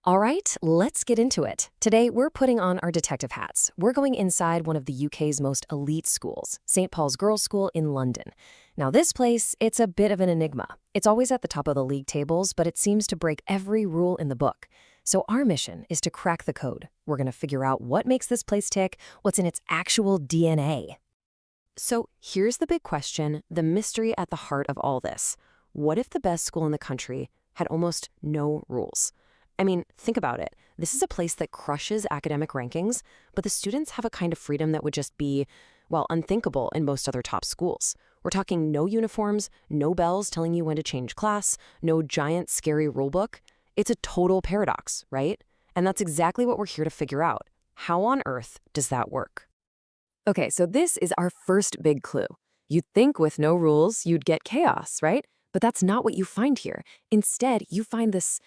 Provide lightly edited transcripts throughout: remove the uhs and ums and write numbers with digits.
All right, let's get into it. Today, we're putting on our detective hats. We're going inside one of the UK's most elite schools, St. Paul's Girls' School in London. Now, this place, it's a bit of an enigma. It's always at the top of the league tables, but it seems to break every rule in the book. So our mission is to crack the code. We're going to figure out what makes this place tick, what's in its actual DNA. So here's the big question, the mystery at the heart of all this. What if the best school in the country had almost no rules? I mean, think about it. This is a place that crushes academic rankings, but the students have a kind of freedom that would just be, well, unthinkable in most other top schools. We're talking no uniforms, no bells telling you when to change class, no giant scary rulebook. It's a total paradox, right? And that's exactly what we're here to figure out. How on earth does that work? Okay, so this is our first big clue. You'd think with no rules, you'd get chaos, right? But that's not what you find here. Instead, you find this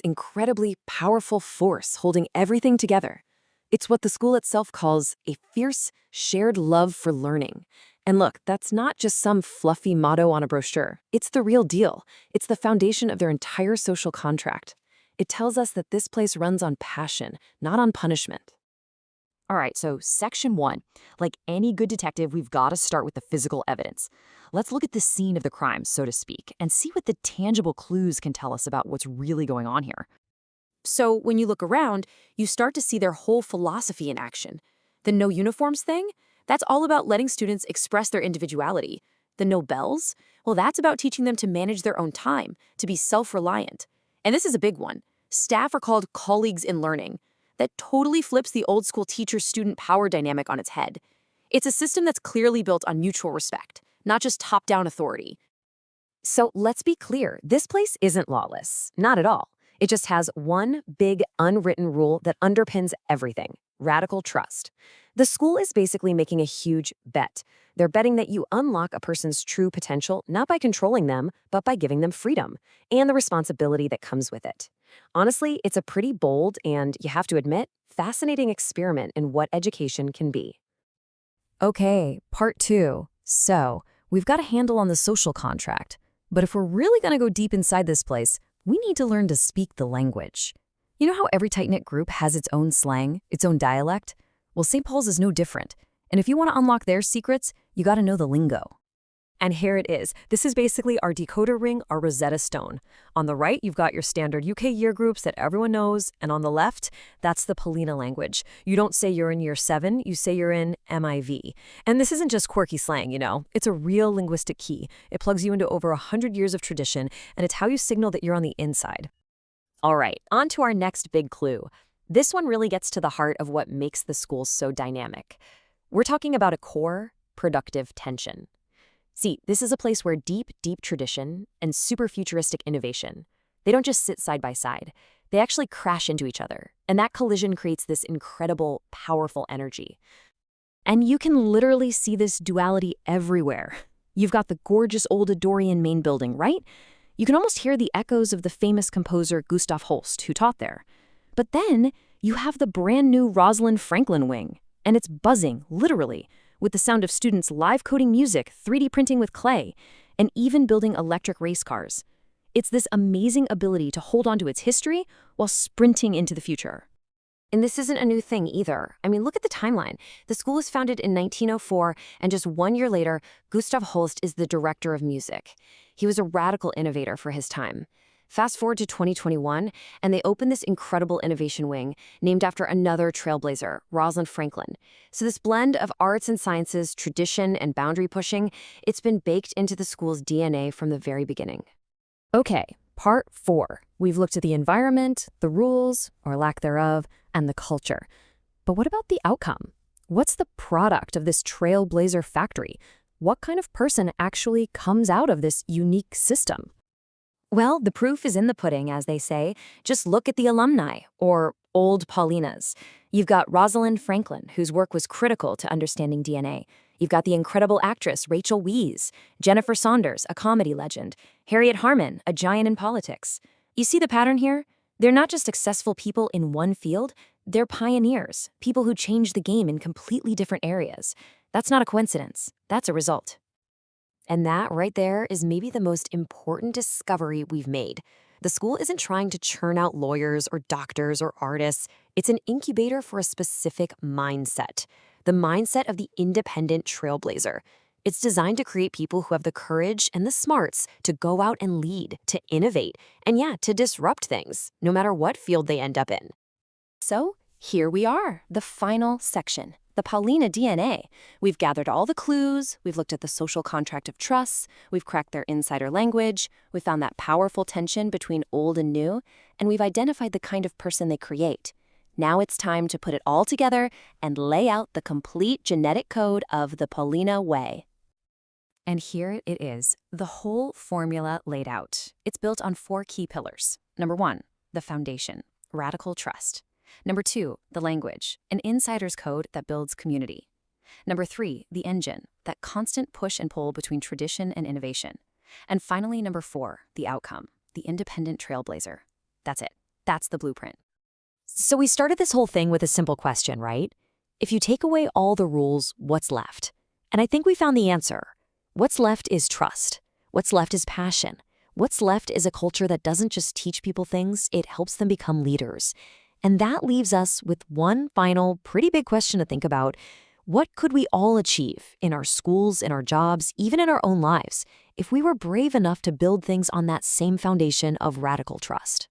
incredibly powerful force holding everything together. It's what the school itself calls a fierce, shared love for learning. And look, that's not just some fluffy motto on a brochure. It's the real deal. It's the foundation of their entire social contract. It tells us that this place runs on passion, not on punishment. All right, so section 1. Like any good detective, we've got to start with the physical evidence. Let's look at the scene of the crime, so to speak, and see what the tangible clues can tell us about what's really going on here. So when you look around, you start to see their whole philosophy in action. The no uniforms thing? That's all about letting students express their individuality. The no bells? Well, that's about teaching them to manage their own time, to be self-reliant. And this is a big one. Staff are called colleagues in learning. That totally flips the old school teacher-student power dynamic on its head. It's a system that's clearly built on mutual respect, not just top-down authority. So let's be clear, this place isn't lawless, not at all. It just has one big unwritten rule that underpins everything: radical trust. The school is basically making a huge bet. They're betting that you unlock a person's true potential not by controlling them, but by giving them freedom and the responsibility that comes with it. Honestly, it's a pretty bold and, you have to admit, fascinating experiment in what education can be. Okay, part 2. So, we've got a handle on the social contract. But if we're really going to go deep inside this place, we need to learn to speak the language. You know how every tight-knit group has its own slang, its own dialect? Well, St. Paul's is no different. And if you want to unlock their secrets, you got to know the lingo. And here it is. This is basically our decoder ring, our Rosetta Stone. On the right, you've got your standard UK year groups that everyone knows, and on the left, that's the Paulina language. You don't say you're in year 7, you say you're in MIV. And this isn't just quirky slang, you know. It's a real linguistic key. It plugs you into over 100 years of tradition, and it's how you signal that you're on the inside. All right, on to our next big clue. This one really gets to the heart of what makes the school so dynamic. We're talking about a core, productive tension. See, this is a place where deep tradition and super futuristic innovation, they don't just sit side by side. They actually crash into each other, and that collision creates this incredible, powerful energy. And you can literally see this duality everywhere. You've got the gorgeous old Dorian main building, right? You can almost hear the echoes of the famous composer Gustav Holst, who taught there. But then you have the brand new Rosalind Franklin Wing, and it's buzzing, literally, with the sound of students live coding music, 3D printing with clay, and even building electric race cars. It's this amazing ability to hold on to its history while sprinting into the future. And this isn't a new thing either. I mean, look at the timeline. The school was founded in 1904, and just 1 year later, Gustav Holst is the director of music. He was a radical innovator for his time. Fast forward to 2021, and they opened this incredible innovation wing named after another trailblazer, Rosalind Franklin. So this blend of arts and sciences, tradition, and boundary pushing, it's been baked into the school's DNA from the very beginning. Okay, part 4. We've looked at the environment, the rules, or lack thereof, and the culture. But what about the outcome? What's the product of this trailblazer factory? What kind of person actually comes out of this unique system? Well, the proof is in the pudding, as they say. Just look at the alumni, or old Paulinas. You've got Rosalind Franklin, whose work was critical to understanding DNA. You've got the incredible actress Rachel Weisz, Jennifer Saunders, a comedy legend, Harriet Harman, a giant in politics. You see the pattern here? They're not just successful people in one field, they're pioneers, people who changed the game in completely different areas. That's not a coincidence. That's a result. And that right there is maybe the most important discovery we've made. The school isn't trying to churn out lawyers or doctors or artists. It's an incubator for a specific mindset, the mindset of the independent trailblazer. It's designed to create people who have the courage and the smarts to go out and lead, to innovate, and to disrupt things, no matter what field they end up in. So, here we are, the final section, the Paulina DNA. We've gathered all the clues, we've looked at the social contract of trust, we've cracked their insider language, we've found that powerful tension between old and new, and we've identified the kind of person they create. Now it's time to put it all together and lay out the complete genetic code of the Paulina way. And here it is, the whole formula laid out. It's built on 4 key pillars. Number 1, the foundation, radical trust. Number 2, the language, an insider's code that builds community. Number 3, the engine, that constant push and pull between tradition and innovation. And finally, number 4, the outcome, the independent trailblazer. That's it. That's the blueprint. So we started this whole thing with a simple question, right? If you take away all the rules, what's left? And I think we found the answer. What's left is trust. What's left is passion. What's left is a culture that doesn't just teach people things, it helps them become leaders. And that leaves us with one final, pretty big question to think about. What could we all achieve in our schools, in our jobs, even in our own lives, if we were brave enough to build things on that same foundation of radical trust?